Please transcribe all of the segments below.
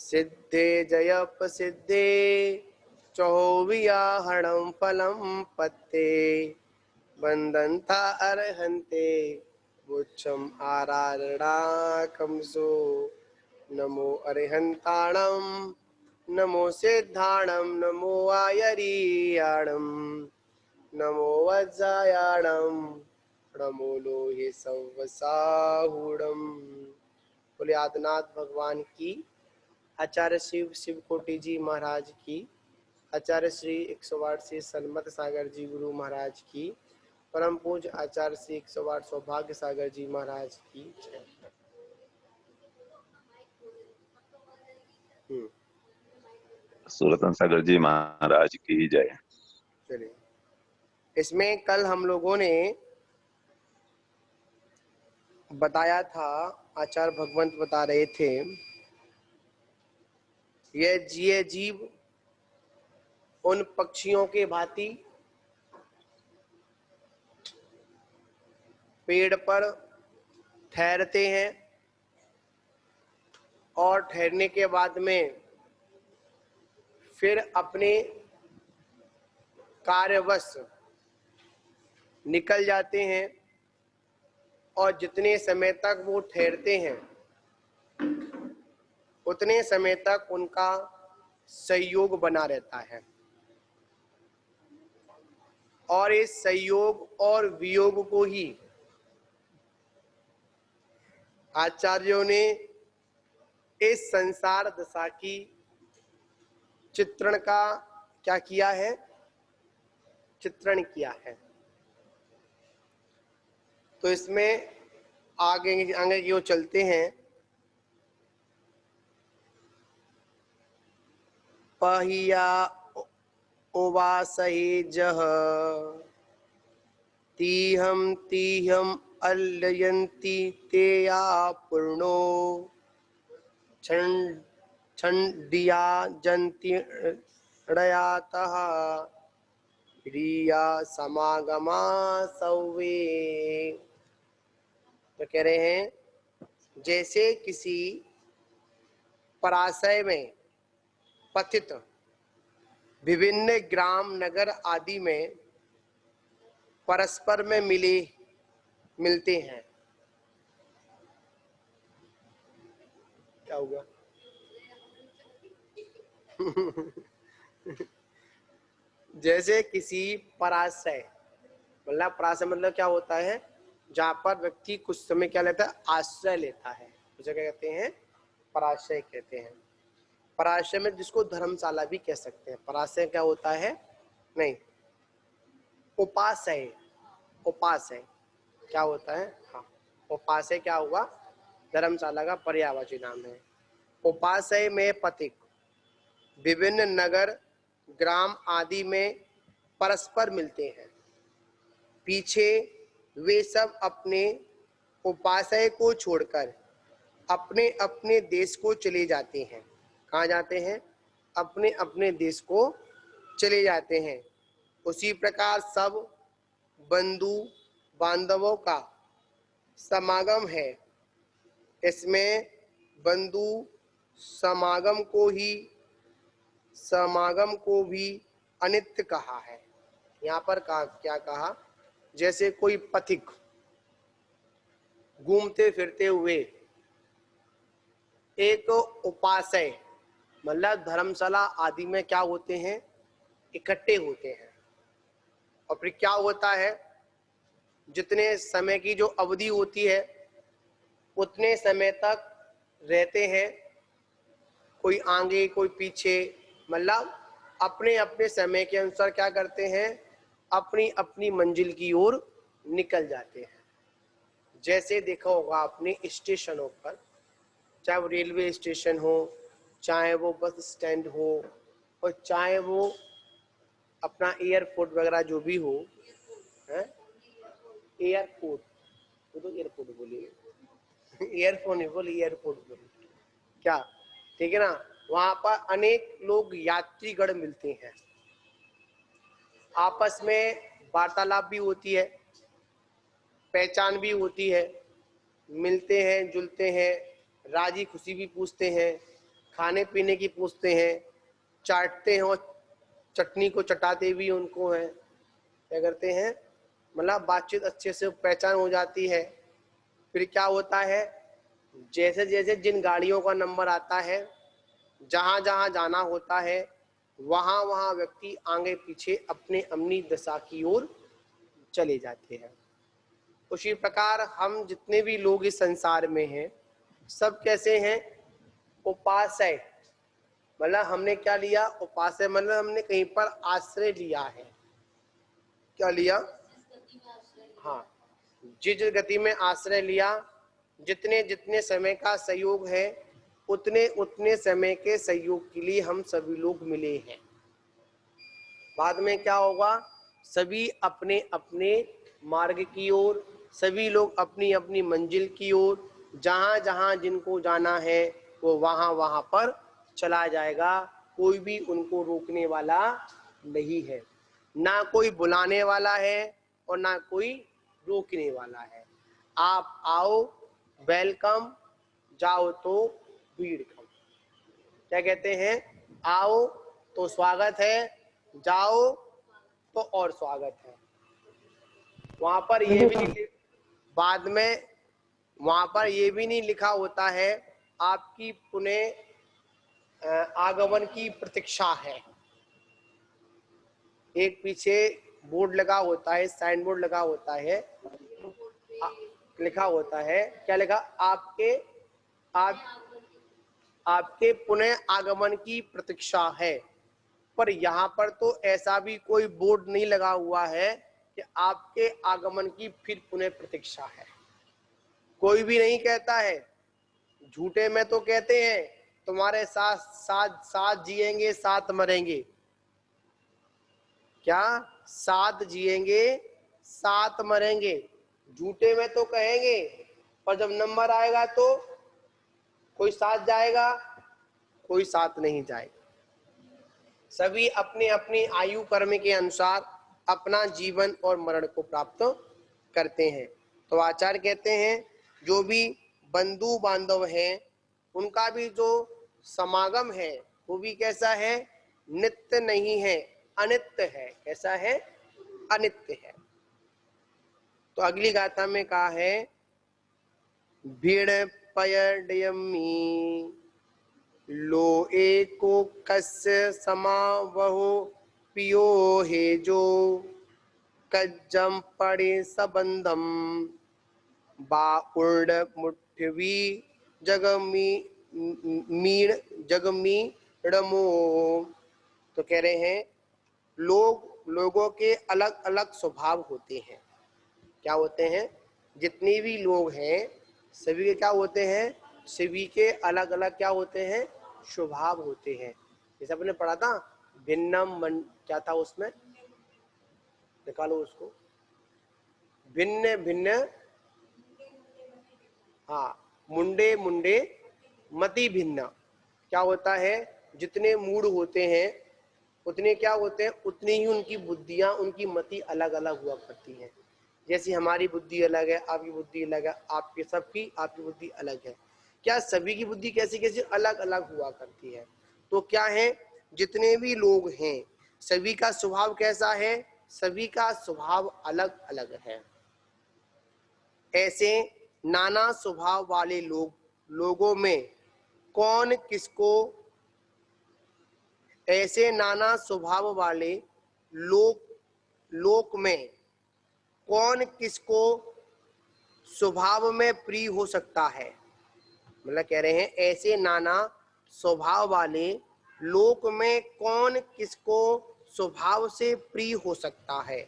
सिद्धे जयप सिद्धे चौवियाहणं फलं पत्ते बंदंता अर्हन्ते बुच्छम आराधनाकंसो नमो अर्हन्ताणं नमो सिद्धाणं नमो आयरीयाणं नमो वज्रायाणं नमो लोहे संवसाहुणं। बोले आदिनाथ भगवान की, आचार्य शिव कोटि जी महाराज की, आचार्य श्री 108 श्री सन्मत सागर जी गुरु महाराज की, परम पूज्य आचार्य श्री 108 सौभाग्य सागर जी महाराज की जय। सुरतन सागर जी महाराज की जय। चलिए, इसमें कल हम लोगों ने बताया था, आचार्य भगवंत बता रहे थे, ये जीव उन पक्षियों के भांति पेड़ पर ठहरते हैं और ठहरने के बाद में फिर अपने कार्यवश निकल जाते हैं और जितने समय तक वो ठहरते हैं उतने समय तक उनका संयोग बना रहता है और इस संयोग और वियोग को ही आचार्यों ने इस संसार दशा की चित्रण का क्या किया है, चित्रण किया है। तो इसमें आगे आगे की ओर चलते हैं। पहिया उवासहि जह तीहम अल्लयन्ति तेया पूर्णो छंडिया जंति ड़यातः रिया समागमा सौवे। तो कह रहे हैं, जैसे किसी पराशय में पतित विभिन्न ग्राम नगर आदि में परस्पर में मिलते हैं। क्या होगा? जैसे किसी पराशय, मतलब पराशय मतलब क्या होता है, जहाँ पर व्यक्ति कुछ समय क्या लेता है, आश्रय लेता है, उसे क्या कहते हैं, पराशय कहते हैं। पराशय में जिसको धर्मशाला भी कह सकते हैं। पराशय क्या होता है, नहीं, उपासय, उपासय क्या होता है, हाँ, उपासय क्या हुआ, धर्मशाला का पर्यायवाची नाम है। उपासय में पथिक विभिन्न नगर ग्राम आदि में परस्पर मिलते हैं। पीछे वे सब अपने उपासय को छोड़कर अपने अपने देश को चले जाते हैं। कहाँ जाते हैं? अपने अपने देश को चले जाते हैं। उसी प्रकार सब बंधु बांधवों का समागम है। इसमें बंधु समागम को भी अनित्य कहा है। यहाँ पर क्या कहा, जैसे कोई पथिक घूमते फिरते हुए एक उपासय मतलब धर्मशाला आदि में क्या होते हैं, इकट्ठे होते हैं। और फिर क्या होता है, जितने समय की जो अवधि होती है उतने समय तक रहते हैं, कोई आगे कोई पीछे, मतलब अपने अपने समय के अनुसार क्या करते हैं, अपनी अपनी मंजिल की ओर निकल जाते हैं। जैसे देखा होगा आपने स्टेशनों पर, चाहे वो रेलवे स्टेशन हो, चाहे वो बस स्टैंड हो, और चाहे वो अपना एयरपोर्ट वगैरह जो भी हो, है एयरपोर्ट, वो तो एयरपोर्ट बोलिए, एयरफोन नहीं बोले, एयरपोर्ट बोले, क्या, ठीक है ना। वहां पर अनेक लोग यात्रीगण मिलते हैं, आपस में वार्तालाप भी होती है, पहचान भी होती है, मिलते हैं जुलते हैं, राजी खुशी भी पूछते हैं, खाने पीने की पूछते हैं, चाटते हैं और चटनी को चटाते भी उनको हैं, क्या करते हैं, मतलब बातचीत अच्छे से पहचान हो जाती है। फिर क्या होता है, जैसे जैसे जिन गाड़ियों का नंबर आता है, जहां जहां जाना होता है, वहां वहां व्यक्ति आगे पीछे अपने अपनी दशा की ओर चले जाते हैं। उसी प्रकार हम जितने भी लोग इस संसार में हैं, सब कैसे हैं, उपास्य। मतलब हमने क्या लिया, उपास्य मतलब हमने कहीं पर आश्रय लिया है। क्या लिया, हाँ, जिस गति में आश्रय लिया, जितने जितने समय का सहयोग है, उतने उतने समय के सहयोग के लिए हम सभी लोग मिले हैं। बाद में क्या होगा, सभी अपने अपने मार्ग की ओर, सभी लोग अपनी अपनी मंजिल की ओर, जहां जहां जिनको जाना है वो वहां वहां पर चला जाएगा। कोई भी उनको रोकने वाला नहीं है, ना कोई बुलाने वाला है और ना कोई रोकने वाला है। आप आओ, वेलकम, जाओ तो भीड़ कम। क्या कहते हैं, आओ तो स्वागत है, जाओ तो और स्वागत है। वहां पर ये भी नहीं, बाद में वहां पर ये भी नहीं लिखा होता है आपकी पुनः आगमन की प्रतीक्षा है। एक पीछे बोर्ड लगा होता है, साइन बोर्ड लगा होता है, लिखा होता है, क्या लिखा, आपके पुनः आगमन की प्रतीक्षा है। पर यहाँ पर तो ऐसा भी कोई बोर्ड नहीं लगा हुआ है कि आपके आगमन की फिर पुनः प्रतीक्षा है। कोई भी नहीं कहता है। झूठे में तो कहते हैं तुम्हारे साथ साथ साथ जिएंगे साथ मरेंगे। क्या, साथ जिएंगे साथ मरेंगे, झूठे में तो कहेंगे, पर जब नंबर आएगा तो कोई साथ जाएगा, कोई साथ नहीं जाएगा। सभी अपने अपने आयु कर्म के अनुसार अपना जीवन और मरण को प्राप्त करते हैं। तो आचार्य कहते हैं जो भी बंधु बांधव हैं, उनका भी जो समागम है वो भी कैसा है, नित्य नहीं है, अनित्य है। कैसा है, अनित्य है। तो अगली गाथा में कहा है, भीड़ पयडयमी लो एको कस्य समावहो पियो हे जो कज्जम पड़े सबंधम बा उर्ड मुठ्ठी जगमी मीण जगमी रमो। तो कह रहे हैं लोगों के अलग अलग स्वभाव होते हैं। क्या होते हैं, जितने भी लोग हैं सभी के क्या होते हैं, सभी के अलग अलग क्या होते हैं, स्वभाव होते हैं। जैसे आपने पढ़ा था भिन्नम मन, क्या था उसमें, निकालो उसको, भिन्न भिन्न, हाँ, मुंडे मुंडे मति भिन्न। क्या होता है, जितने मूड होते हैं उतने क्या होते हैं, उतनी ही उनकी बुद्धियां, उनकी मति अलग अलग हुआ करती हैं। जैसी हमारी बुद्धि अलग है, आपकी बुद्धि अलग है, आपके सबकी आपकी बुद्धि अलग है। क्या सभी की बुद्धि कैसी कैसी अलग अलग हुआ करती है। तो क्या है, जितने भी लोग हैं सभी का स्वभाव कैसा है, सभी का स्वभाव अलग अलग है। ऐसे नाना स्वभाव वाले लोगों में कौन किसको, ऐसे नाना स्वभाव वाले लोक में कौन किसको स्वभाव में प्रिय हो सकता है। मतलब कह रहे हैं ऐसे नाना स्वभाव वाले लोक में कौन किसको स्वभाव से प्रिय हो सकता है।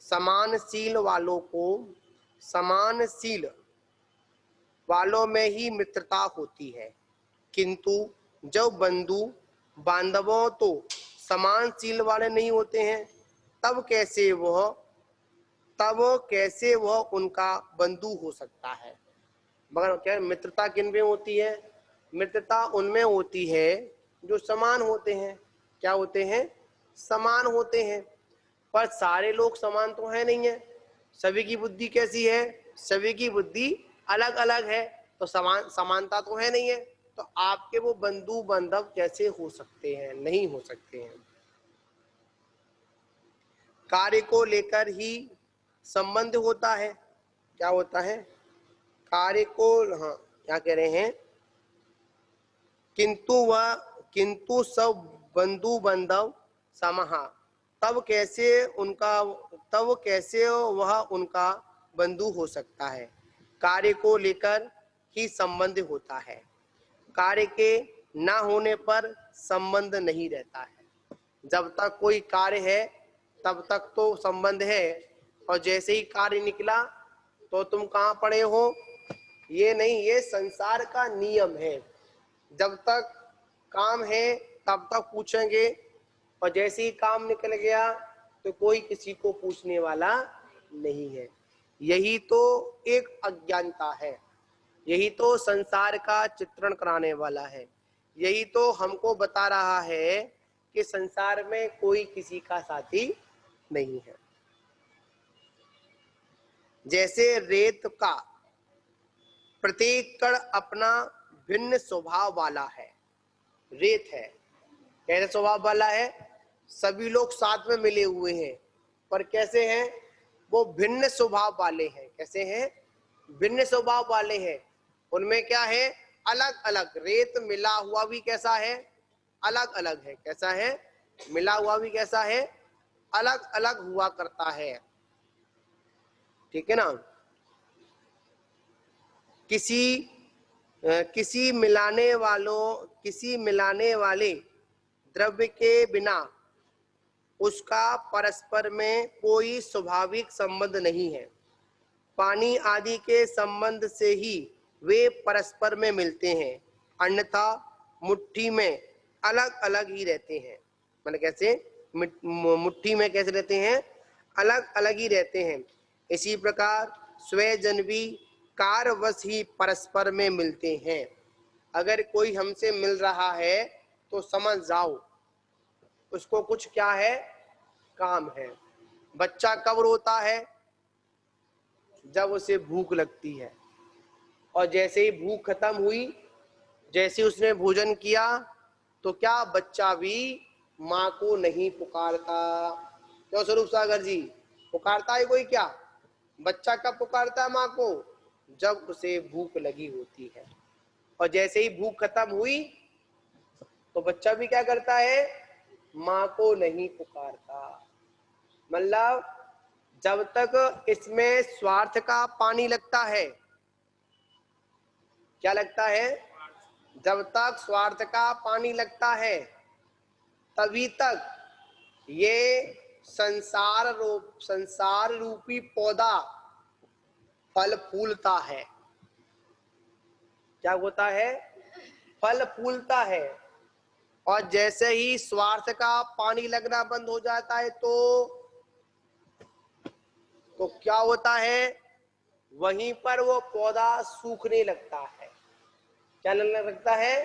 समानशील वालों को, समानशील वालों में ही मित्रता होती है, किंतु जब बंधु बांधवों तो समानशील वाले नहीं होते हैं, तब कैसे वह उनका बंधु हो सकता है। मगर क्या मित्रता किन में होती है, मित्रता उनमें होती है जो समान होते हैं। क्या होते हैं, समान होते हैं। पर सारे लोग समान तो है नहीं है, सभी की बुद्धि कैसी है, सभी की बुद्धि अलग अलग है, तो समानता तो है नहीं है। तो आपके वो बंधु बांधव कैसे हो सकते हैं? नहीं हो सकते हैं। कार्य को लेकर ही संबंध होता है। क्या होता है? कार्य को, हाँ क्या कह रहे हैं, किंतु सब बंधु बांधव समहा, तब कैसे वह उनका बंधु हो सकता है? कार्य को लेकर ही संबंध होता है, कार्य के ना होने पर संबंध नहीं रहता है। जब तक कोई कार्य है तब तक तो संबंध है, और जैसे ही कार्य निकला तो तुम कहाँ पड़े हो, ये नहीं, ये संसार का नियम है। जब तक काम है तब तक पूछेंगे, और जैसे ही काम निकल गया तो कोई किसी को पूछने वाला नहीं है। यही तो एक अज्ञानता है, यही तो संसार का चित्रण कराने वाला है। यही तो हमको बता रहा है कि संसार में कोई किसी का साथी नहीं है। जैसे रेत का प्रत्येक कण अपना भिन्न स्वभाव वाला है। रेत है, कैसे स्वभाव वाला है? सभी लोग साथ में मिले हुए हैं, पर कैसे हैं? वो भिन्न स्वभाव वाले हैं। कैसे हैं? भिन्न स्वभाव वाले हैं। उनमें क्या है? अलग अलग। रेत मिला हुआ भी कैसा है? अलग अलग है। कैसा है? मिला हुआ भी कैसा है? अलग अलग हुआ करता है। ठीक है ना? किसी मिलाने वाले द्रव्य के बिना उसका परस्पर में कोई स्वाभाविक संबंध नहीं है। पानी आदि के संबंध से ही वे परस्पर में मिलते हैं, अन्यथा मुट्ठी में अलग अलग ही रहते हैं। मतलब कैसे? मुट्ठी में कैसे रहते हैं? अलग अलग ही रहते हैं। इसी प्रकार स्वजन भी कारवश ही परस्पर में मिलते हैं। अगर कोई हमसे मिल रहा है तो समझ जाओ उसको कुछ क्या है? काम है। बच्चा कब रोता है? जब उसे भूख लगती है, और जैसे ही भूख खत्म हुई, जैसे उसने भोजन किया, तो क्या बच्चा भी माँ को नहीं पुकारता? क्यों स्वरूप सागर जी, पुकारता है कोई क्या? बच्चा कब पुकारता है माँ को? जब उसे भूख लगी होती है। और जैसे ही भूख खत्म हुई तो बच्चा भी क्या करता है? माँ को नहीं पुकारता। मतलब जब तक इसमें स्वार्थ का पानी लगता है, क्या लगता है? जब तक स्वार्थ का पानी लगता है तभी तक ये संसार रूपी पौधा फल फूलता है। क्या होता है? फल फूलता है। और जैसे ही स्वार्थ का पानी लगना बंद हो जाता है तो क्या होता है? वहीं पर वो पौधा सूखने लगता है। क्या लगने लगता है?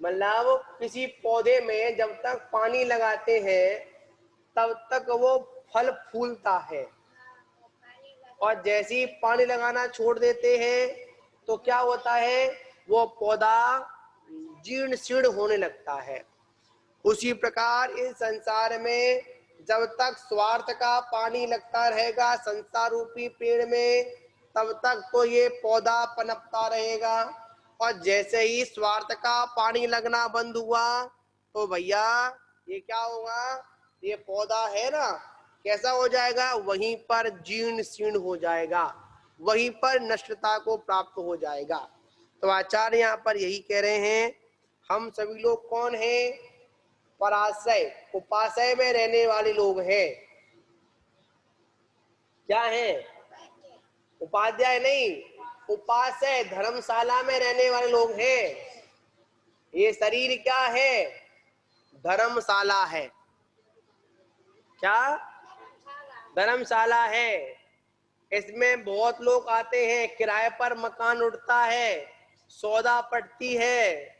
मतलब किसी पौधे में जब तक पानी लगाते हैं तब तक वो फल फूलता है, और जैसे ही पानी लगाना छोड़ देते हैं तो क्या होता है? वो पौधा जीर्ण शीर्ण होने लगता है। उसी प्रकार इस संसार में जब तक स्वार्थ का पानी लगता रहेगा संसार रूपी पेड़ में, तब तक तो ये पौधा पनपता रहेगा। और जैसे ही स्वार्थ का पानी लगना बंद हुआ तो भैया ये क्या होगा? ये पौधा है ना, कैसा हो जाएगा? वहीं पर जीर्ण शीर्ण हो जाएगा, वहीं पर नष्टता को प्राप्त हो जाएगा। तो आचार्य यहाँ पर यही कह रहे हैं, हम सभी लोग कौन हैं? पराशय उपाशय में रहने वाले लोग हैं। क्या है? उपाध्याय नहीं, उपाशय धर्मशाला में रहने वाले लोग हैं। ये शरीर क्या है? धर्मशाला है। क्या? धर्मशाला है। इसमें बहुत लोग आते हैं, किराए पर मकान उठता है, सौदा पड़ती है,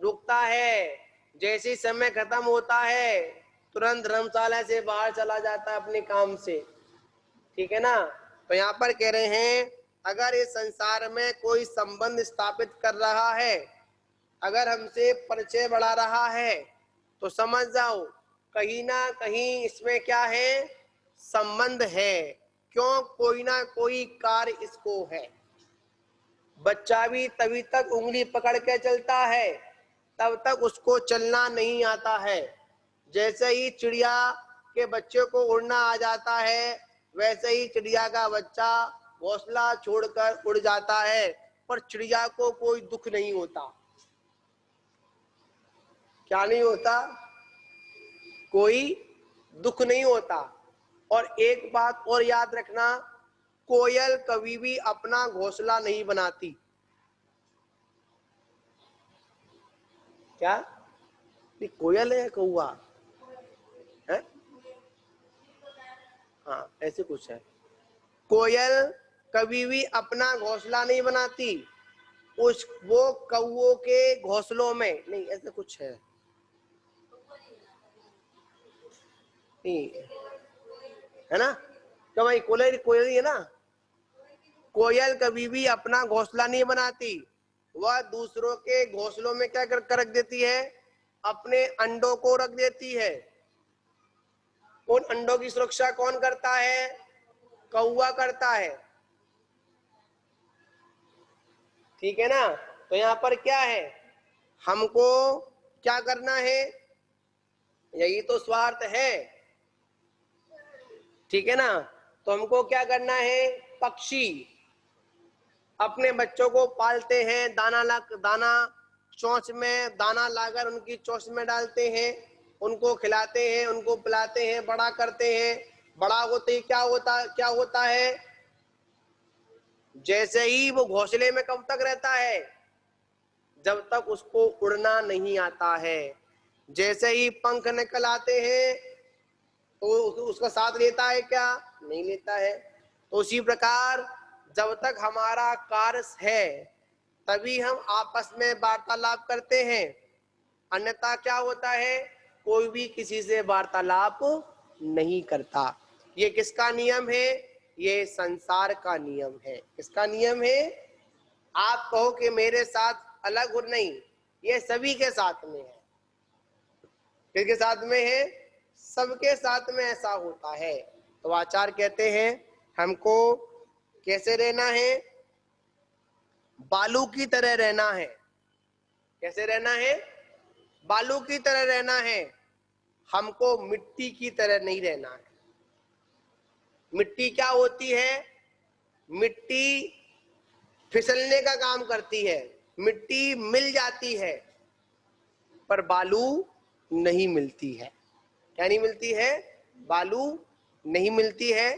रुकता है, जैसे समय खत्म होता है तुरंत धर्मशाला से बाहर चला जाता है अपने काम से। ठीक है ना? तो यहाँ पर कह रहे हैं अगर इस संसार में कोई संबंध स्थापित कर रहा है, अगर हमसे परिचय बढ़ा रहा है, तो समझ जाओ कहीं ना कहीं इसमें क्या है, संबंध है। क्यों? कोई ना कोई कार्य इसको है। बच्चा भी तभी तक उंगली पकड़ के चलता है, तब तक उसको चलना नहीं आता है। जैसे ही चिड़िया के बच्चे को उड़ना आ जाता है, वैसे ही चिड़िया का बच्चा घोंसला छोड़कर उड़ जाता है, पर चिड़िया को कोई दुख नहीं होता। क्या नहीं होता? कोई दुख नहीं होता। और एक बात और याद रखना, कोयल कभी भी अपना घोंसला नहीं बनाती। क्या? ये कोयल है, कौवा है? हाँ, ऐसे कुछ है। कोयल कभी भी अपना घोंसला नहीं बनाती, वो कौवों के घोंसलों में नहीं, ऐसे कुछ है नहीं, है ना? क्या भाई, कोयल कोयल ही है ना? कोयल कभी भी अपना घोंसला नहीं बनाती, वह दूसरों के घोंसलों में क्या कर रख देती है? अपने अंडों को रख देती है। उन अंडों की सुरक्षा कौन करता है? कौवा करता है। ठीक है ना? तो यहाँ पर क्या है, हमको क्या करना है? यही तो स्वार्थ है। ठीक है ना? तो हमको क्या करना है? पक्षी अपने बच्चों को पालते हैं, दाना चोंच में दाना लाकर उनकी चोंच में डालते हैं, उनको खिलाते हैं, उनको पिलाते हैं, बड़ा करते हैं। बड़ा होते ही क्या होता है? जैसे ही वो घोंसले में कब तक रहता है? जब तक उसको उड़ना नहीं आता है। जैसे ही पंख निकल आते हैं तो उसका साथ लेता है क्या? नहीं लेता है। तो उसी प्रकार जब तक हमारा कार्य है, तभी हम आपस में वार्तालाप करते हैं, अन्यथा क्या होता है? कोई भी किसी से वार्तालाप नहीं करता। ये किसका नियम है? ये संसार का नियम है। किसका नियम है? आप कहो कि मेरे साथ अलग हो, नहीं, ये सभी के साथ में है। किसके साथ में है? सबके साथ में ऐसा होता है। तो आचार्य कहते हैं हमको कैसे रहना है? बालू की तरह रहना है। कैसे रहना है? बालू की तरह रहना है। हमको मिट्टी की तरह नहीं रहना है। मिट्टी क्या होती है? मिट्टी फिसलने का काम करती है, मिट्टी मिल जाती है, पर बालू नहीं मिलती है। क्या नहीं मिलती है? बालू नहीं मिलती है।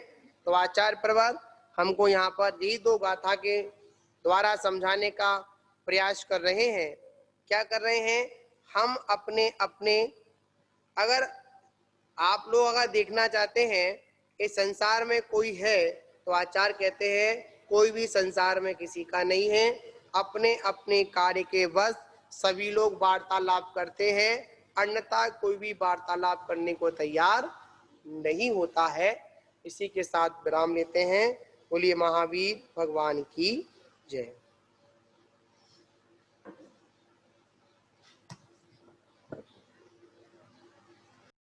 तो आचार्य प्रवर हमको यहाँ पर यही दो गाथा के द्वारा समझाने का प्रयास कर रहे हैं। क्या कर रहे हैं? हम अपने अपने, अगर आप लोग अगर देखना चाहते हैं इस संसार में कोई है, तो आचार्य कहते हैं कोई भी संसार में किसी का नहीं है। अपने अपने कार्य के वश सभी लोग वार्तालाप करते हैं, अन्यथा कोई भी वार्तालाप करने को तैयार नहीं होता है। इसी के साथ विराम लेते हैं। बोलिए महावीर भगवान की जय।